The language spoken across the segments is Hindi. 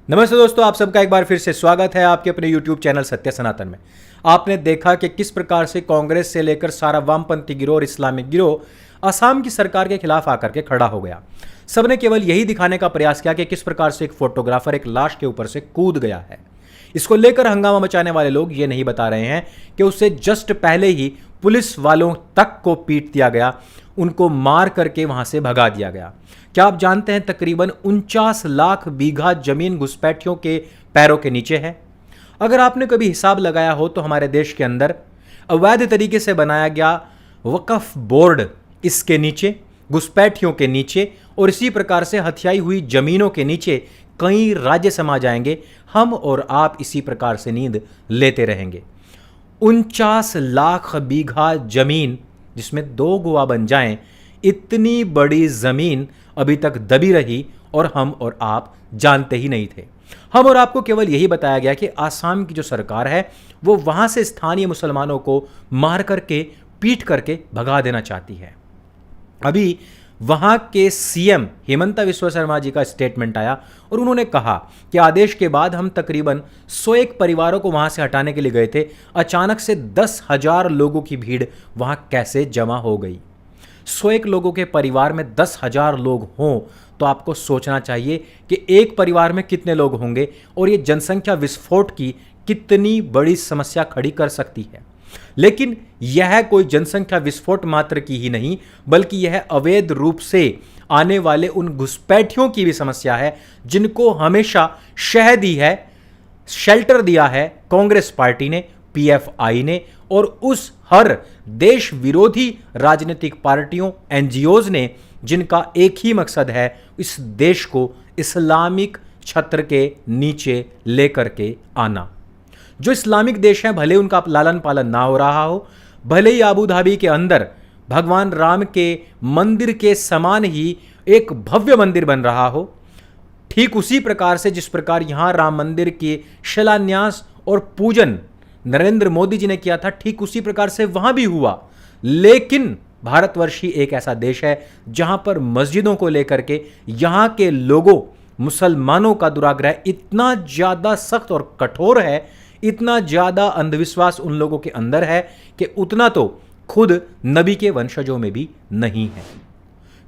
नमस्ते दोस्तों, आप सबका एक बार फिर से स्वागत है आपके अपने YouTube चैनल सत्य सनातन में। आपने देखा कि किस प्रकार से कांग्रेस से लेकर सारा वामपंथी गिरोह और इस्लामिक गिरोह असम की सरकार के खिलाफ आकर के खड़ा हो गया। सबने केवल यही दिखाने का प्रयास किया कि किस प्रकार से एक फोटोग्राफर एक लाश के ऊपर से कूद गया है। इसको लेकर हंगामा मचाने वाले लोग ये नहीं बता रहे हैं कि उससे जस्ट पहले ही पुलिस वालों तक को पीट दिया गया, उनको मार करके वहां से भगा दिया गया। क्या आप जानते हैं तकरीबन 49 लाख बीघा जमीन घुसपैठियों के पैरों के नीचे है। अगर आपने कभी हिसाब लगाया हो तो हमारे देश के अंदर अवैध तरीके से बनाया गया वक्फ बोर्ड इसके नीचे, घुसपैठियों के नीचे और इसी प्रकार से हथियाई हुई जमीनों के नीचे कई राज्य समा जाएंगे। हम और आप इसी प्रकार से नींद लेते रहेंगे। 49 लाख बीघा जमीन जिसमें 2 गोवा बन जाएं, इतनी बड़ी जमीन अभी तक दबी रही और हम और आप जानते ही नहीं थे। हम और आपको केवल यही बताया गया कि आसाम की जो सरकार है वो वहां से स्थानीय मुसलमानों को मार करके पीट करके भगा देना चाहती है। अभी वहां के सीएम हिमंता विश्व शर्मा जी का स्टेटमेंट आया और उन्होंने कहा कि आदेश के बाद हम तकरीबन 101 परिवारों को वहां से हटाने के लिए गए थे। अचानक से 10,000 लोगों की भीड़ वहां कैसे जमा हो गई। 101 लोगों के परिवार में 10,000 लोग हों तो आपको सोचना चाहिए कि एक परिवार में कितने लोग होंगे और ये जनसंख्या विस्फोट की कितनी बड़ी समस्या खड़ी कर सकती है। लेकिन यह कोई जनसंख्या विस्फोट मात्र की ही नहीं, बल्कि यह अवैध रूप से आने वाले उन घुसपैठियों की भी समस्या है जिनको हमेशा शह दी है, शेल्टर दिया है कांग्रेस पार्टी ने, पीएफआई ने और उस हर देश विरोधी राजनीतिक पार्टियों, एनजीओज ने, जिनका एक ही मकसद है इस देश को इस्लामिक छत्र के नीचे लेकर के आना। जो इस्लामिक देश हैं, भले उनका लालन पालन ना हो रहा हो, भले ही आबू धाबी के अंदर भगवान राम के मंदिर के समान ही एक भव्य मंदिर बन रहा हो, ठीक उसी प्रकार से जिस प्रकार यहां राम मंदिर के शिलान्यास और पूजन नरेंद्र मोदी जी ने किया था, ठीक उसी प्रकार से वहां भी हुआ। लेकिन भारतवर्ष ही एक ऐसा देश है जहां पर मस्जिदों को लेकर के यहां के लोगों, मुसलमानों का दुराग्रह इतना ज्यादा सख्त और कठोर है, इतना ज्यादा अंधविश्वास उन लोगों के अंदर है कि उतना तो खुद नबी के वंशजों में भी नहीं है।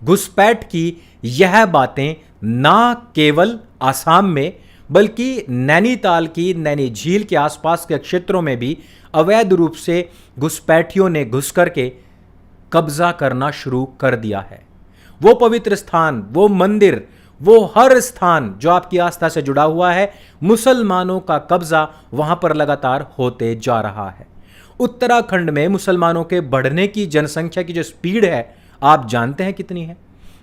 घुसपैठ की यह बातें ना केवल आसाम में बल्कि नैनीताल की नैनी झील के आसपास के क्षेत्रों में भी अवैध रूप से घुसपैठियों ने घुस करके कब्जा करना शुरू कर दिया है। वो पवित्र स्थान, वो मंदिर, वो हर स्थान जो आपकी आस्था से जुड़ा हुआ है, मुसलमानों का कब्जा वहां पर लगातार होते जा रहा है। उत्तराखंड में मुसलमानों के बढ़ने की जनसंख्या की जो स्पीड है, आप जानते हैं कितनी है?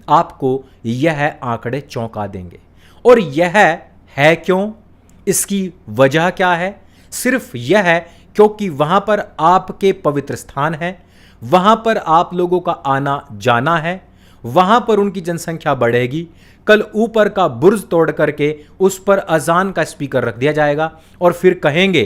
आपको यह आंकड़े चौंका देंगे। और यह है क्यों? इसकी वजह क्या है? सिर्फ यह है क्योंकि वहां पर आपके पवित्र स्थान है, वहां पर आप लोगों का आना जाना है, वहां पर उनकी जनसंख्या बढ़ेगी। कल ऊपर का बुर्ज तोड़ करके उस पर अजान का स्पीकर रख दिया जाएगा और फिर कहेंगे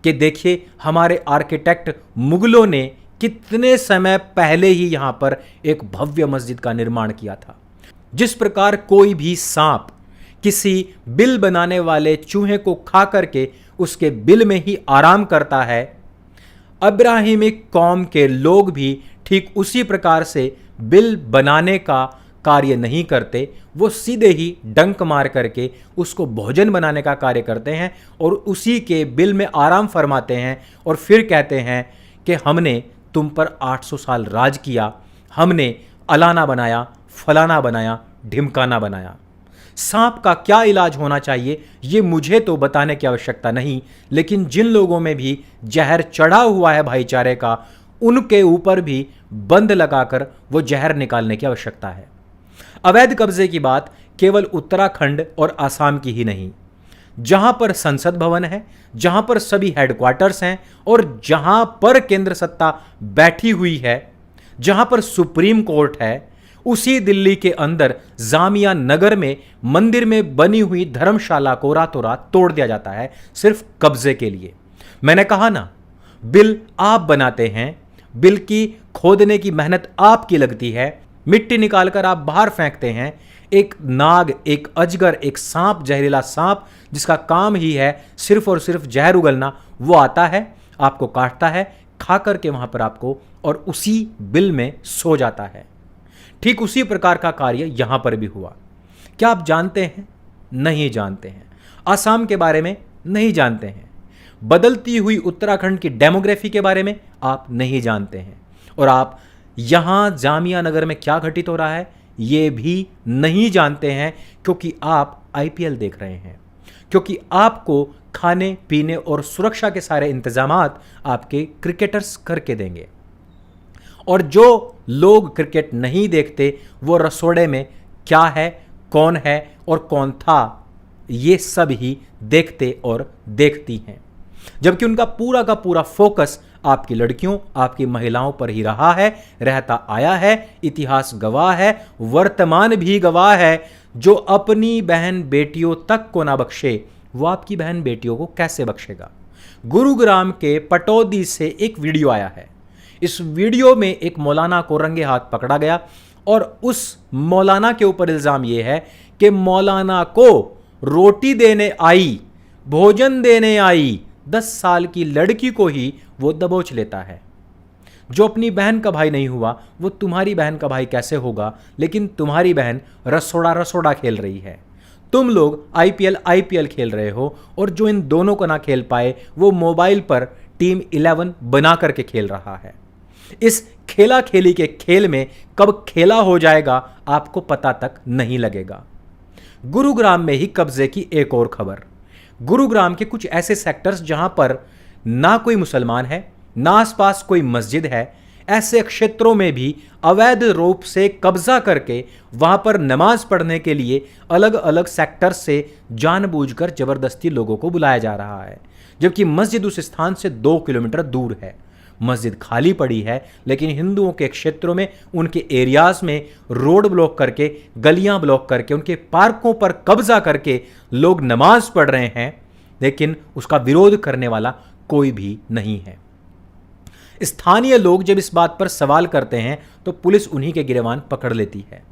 कि देखिए हमारे आर्किटेक्ट मुगलों ने कितने समय पहले ही यहां पर एक भव्य मस्जिद का निर्माण किया था। जिस प्रकार कोई भी सांप किसी बिल बनाने वाले चूहे को खा करके उसके बिल में ही आराम करता है, अब्राहिमिक कौम के लोग भी ठीक उसी प्रकार से बिल बनाने का कार्य नहीं करते। वो सीधे ही डंक मार करके उसको भोजन बनाने का कार्य करते हैं और उसी के बिल में आराम फरमाते हैं और फिर कहते हैं कि हमने तुम पर 800 साल राज किया, हमने अलाना बनाया, फलाना बनाया, ढिमकाना बनाया। सांप का क्या इलाज होना चाहिए ये मुझे तो बताने की आवश्यकता नहीं, लेकिन जिन लोगों में भी जहर चढ़ा हुआ है भाईचारे का, उनके ऊपर भी बंद लगाकर वो जहर निकालने की आवश्यकता है। अवैध कब्जे की बात केवल उत्तराखंड और आसाम की ही नहीं, जहां पर संसद भवन है, जहां पर सभी हेडक्वार्टर्स हैं और जहां पर केंद्र सत्ता बैठी हुई है, जहां पर सुप्रीम कोर्ट है, उसी दिल्ली के अंदर जामिया नगर में मंदिर में बनी हुई धर्मशाला को रातों रात तोड़ दिया जाता है सिर्फ कब्जे के लिए। मैंने कहा ना, बिल आप बनाते हैं, बिल की खोदने की मेहनत आपकी लगती है, मिट्टी निकालकर आप बाहर फेंकते हैं, एक नाग, एक अजगर, एक सांप, जहरीला सांप जिसका काम ही है सिर्फ और सिर्फ जहर उगलना, वो आता है, आपको काटता है, खा करके वहां पर आपको और उसी बिल में सो जाता है। ठीक उसी प्रकार का कार्य यहां पर भी हुआ। क्या आप जानते हैं? नहीं जानते हैं। असम के बारे में नहीं जानते हैं। बदलती हुई उत्तराखंड की डेमोग्राफी के बारे में आप नहीं जानते हैं। और आप यहां जामिया नगर में क्या घटित हो रहा है ये भी नहीं जानते हैं, क्योंकि आप आईपीएल देख रहे हैं, क्योंकि आपको खाने पीने और सुरक्षा के सारे इंतजामात आपके क्रिकेटर्स करके देंगे। और जो लोग क्रिकेट नहीं देखते वो रसोड़े में क्या है, कौन है और कौन था, ये सब ही देखते और देखती हैं, जबकि उनका पूरा का पूरा फोकस आपकी लड़कियों, आपकी महिलाओं पर ही रहा है, रहता आया है। इतिहास गवाह है, वर्तमान भी गवाह है। जो अपनी बहन बेटियों तक को ना बख्शे वो आपकी बहन बेटियों को कैसे बख्शेगा? गुरुग्राम के पटौदी से एक वीडियो आया है। इस वीडियो में एक मौलाना को रंगे हाथ पकड़ा गया और उस मौलाना के ऊपर इल्जाम यह है कि मौलाना को रोटी देने आई, भोजन देने आई 10 साल की लड़की को ही वो दबोच लेता है। जो अपनी बहन का भाई नहीं हुआ वो तुम्हारी बहन का भाई कैसे होगा? लेकिन तुम्हारी बहन रसोड़ा रसोड़ा खेल रही है, तुम लोग आईपीएल खेल रहे हो, और जो इन दोनों को ना खेल पाए वो मोबाइल पर टीम 11 बना करके खेल रहा है। इस खेला खेली के खेल में कब खेला हो जाएगा आपको पता तक नहीं लगेगा। गुरुग्राम में ही कब्जे की एक और खबर। गुरुग्राम के कुछ ऐसे सेक्टर्स जहां पर ना कोई मुसलमान है, ना आसपास कोई मस्जिद है, ऐसे क्षेत्रों में भी अवैध रूप से कब्जा करके वहां पर नमाज पढ़ने के लिए अलग अलग सेक्टर से जानबूझकर जबरदस्ती लोगों को बुलाया जा रहा है, जबकि मस्जिद उस स्थान से 2 किलोमीटर दूर है। मस्जिद खाली पड़ी है, लेकिन हिंदुओं के क्षेत्रों में, उनके एरियाज में रोड ब्लॉक करके, गलियां ब्लॉक करके, उनके पार्कों पर कब्जा करके लोग नमाज पढ़ रहे हैं, लेकिन उसका विरोध करने वाला कोई भी नहीं है। स्थानीय लोग जब इस बात पर सवाल करते हैं तो पुलिस उन्हीं के गिरेबान पकड़ लेती है।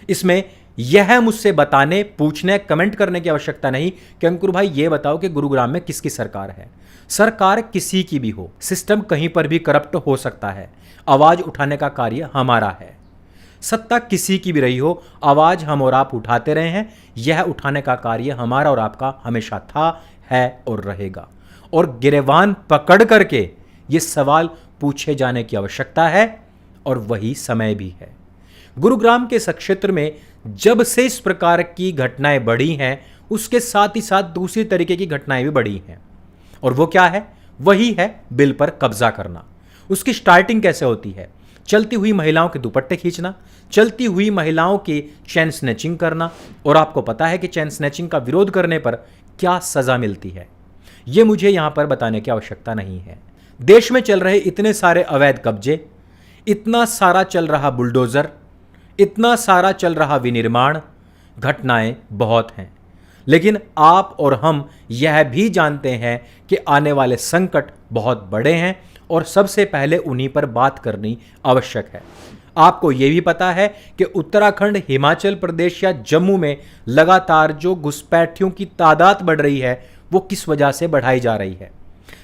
इसमें यह मुझसे बताने, पूछने, कमेंट करने की आवश्यकता नहीं कि अंकुर भाई ये बताओ कि गुरुग्राम में किसकी सरकार है। सरकार किसी की भी हो, सिस्टम कहीं पर भी करप्ट हो सकता है। आवाज उठाने का कार्य हमारा है। सत्ता किसी की भी रही हो, आवाज हम और आप उठाते रहे हैं। यह उठाने का कार्य हमारा और आपका हमेशा था, है और रहेगा। और गिरेबान पकड़ करके ये सवाल पूछे जाने की आवश्यकता है और वही समय भी है। गुरुग्राम के इस क्षेत्र में जब से इस प्रकार की घटनाएं बढ़ी हैं, उसके साथ ही साथ दूसरी तरीके की घटनाएं भी बढ़ी हैं। और वो क्या है? वही है बिल पर कब्जा करना। उसकी स्टार्टिंग कैसे होती है? चलती हुई महिलाओं के दुपट्टे खींचना, चलती हुई महिलाओं की चैन स्नैचिंग करना। और आपको पता है कि चैन स्नैचिंग का विरोध करने पर क्या सजा मिलती है, यह मुझे यहां पर बताने की आवश्यकता नहीं है। देश में चल रहे इतने सारे अवैध कब्जे, इतना सारा चल रहा बुलडोजर, इतना सारा चल रहा विनिर्माण, घटनाएं बहुत हैं, लेकिन आप और हम यह भी जानते हैं कि आने वाले संकट बहुत बड़े हैं और सबसे पहले उन्हीं पर बात करनी आवश्यक है। आपको यह भी पता है कि उत्तराखंड, हिमाचल प्रदेश या जम्मू में लगातार जो घुसपैठियों की तादाद बढ़ रही है वो किस वजह से बढ़ाई जा रही है,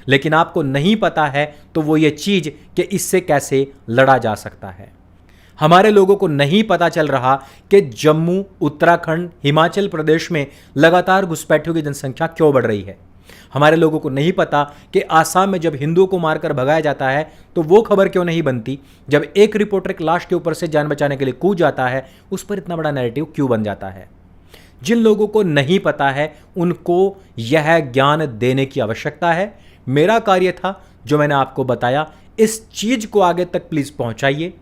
लेकिन आपको नहीं पता है तो वो ये चीज कि इससे कैसे लड़ा जा सकता है। हमारे लोगों को नहीं पता चल रहा कि जम्मू, उत्तराखंड, हिमाचल प्रदेश में लगातार घुसपैठियों की जनसंख्या क्यों बढ़ रही है। हमारे लोगों को नहीं पता कि आसाम में जब हिंदुओं को मारकर भगाया जाता है तो वो खबर क्यों नहीं बनती। जब एक रिपोर्टर एक लाश के ऊपर से जान बचाने के लिए कूद जाता है, उस पर इतना बड़ा नैरेटिव क्यों बन जाता है। जिन लोगों को नहीं पता है उनको यह ज्ञान देने की आवश्यकता है। मेरा कार्य था जो मैंने आपको बताया, इस चीज को आगे तक प्लीज पहुंचाइए।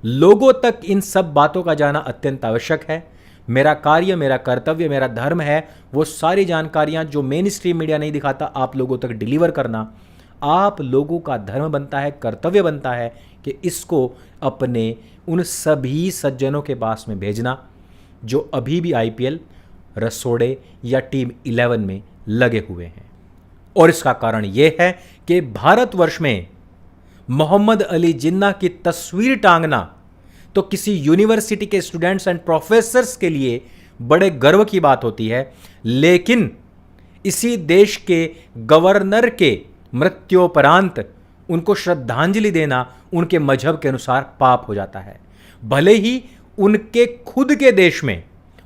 लोगों तक इन सब बातों का जाना अत्यंत आवश्यक है। मेरा कार्य, मेरा कर्तव्य, मेरा धर्म है वो सारी जानकारियां जो मेन स्ट्रीम मीडिया नहीं दिखाता आप लोगों तक डिलीवर करना। आप लोगों का धर्म बनता है, कर्तव्य बनता है कि इसको अपने उन सभी सज्जनों के पास में भेजना जो अभी भी आईपीएल, रसोड़े या टीम 11 में लगे हुए हैं। और इसका कारण यह है कि भारतवर्ष में मोहम्मद अली जिन्ना की तस्वीर टांगना तो किसी यूनिवर्सिटी के स्टूडेंट्स एंड प्रोफेसर्स के लिए बड़े गर्व की बात होती है, लेकिन इसी देश के गवर्नर के मृत्योपरांत उनको श्रद्धांजलि देना उनके मजहब के अनुसार पाप हो जाता है। भले ही उनके खुद के देश में,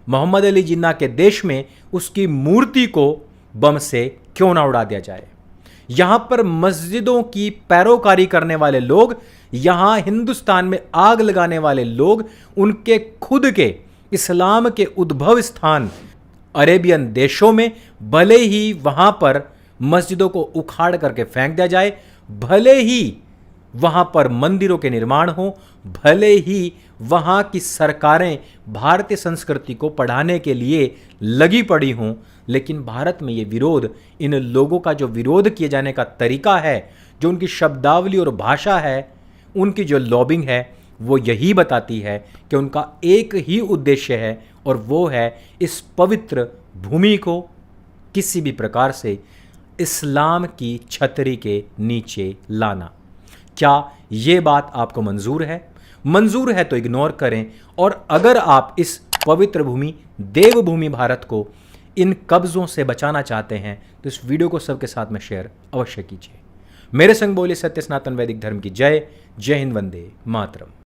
मोहम्मद अली जिन्ना के देश में, उसकी मूर्ति को बम से क्यों ना उड़ा दिया जाए। यहां पर मस्जिदों की पैरोकारी करने वाले लोग, यहां हिंदुस्तान में आग लगाने वाले लोग, उनके खुद के इस्लाम के उद्भव स्थान अरेबियन देशों में, भले ही वहां पर मस्जिदों को उखाड़ करके फेंक दिया जाए, भले ही वहां पर मंदिरों के निर्माण हो, भले ही वहां की सरकारें भारतीय संस्कृति को पढ़ाने के लिए लगी पड़ी हों, लेकिन भारत में ये विरोध, इन लोगों का जो विरोध किए जाने का तरीका है, जो उनकी शब्दावली और भाषा है, उनकी जो लॉबिंग है, वो यही बताती है कि उनका एक ही उद्देश्य है, और वो है इस पवित्र भूमि को किसी भी प्रकार से इस्लाम की छतरी के नीचे लाना। क्या ये बात आपको मंजूर है? मंजूर है तो इग्नोर करें, और अगर आप इस पवित्र भूमि, देवभूमि भारत को इन कब्जों से बचाना चाहते हैं तो इस वीडियो को सबके साथ में शेयर अवश्य कीजिए। मेरे संग बोले सत्य सनातन वैदिक धर्म की जय। जय हिंद, वंदे मातरम।